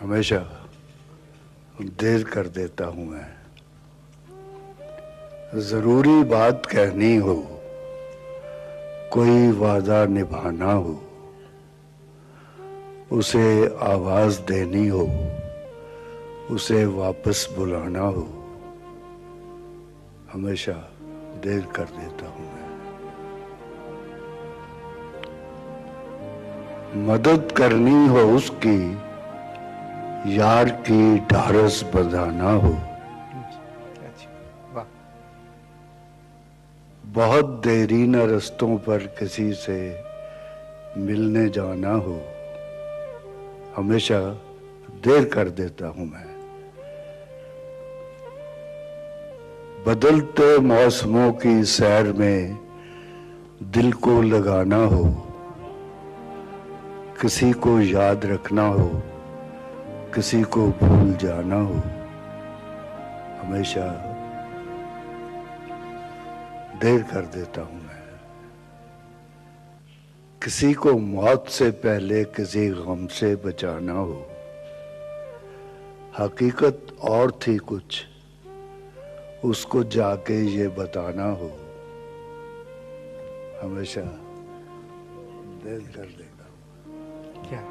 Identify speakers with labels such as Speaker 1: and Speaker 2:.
Speaker 1: हमेशा देर कर देता हूं मैं। जरूरी बात कहनी हो, कोई वादा निभाना हो, उसे आवाज देनी हो, उसे वापस बुलाना हो, हमेशा देर कर देता हूं मैं। मदद करनी हो उसकी, यार की ढारस बंधाना हो, बहुत देरी न रस्तों पर किसी से मिलने जाना हो, हमेशा देर कर देता हूं मैं। बदलते मौसमों की सैर में दिल को लगाना हो, किसी को याद रखना हो, किसी को भूल जाना हो, हमेशा देर कर देता हूं मैं। किसी को मौत से पहले किसी गम से बचाना हो, हकीकत और थी कुछ, उसको जाके ये बताना हो, हमेशा देर कर देता हूं।
Speaker 2: क्या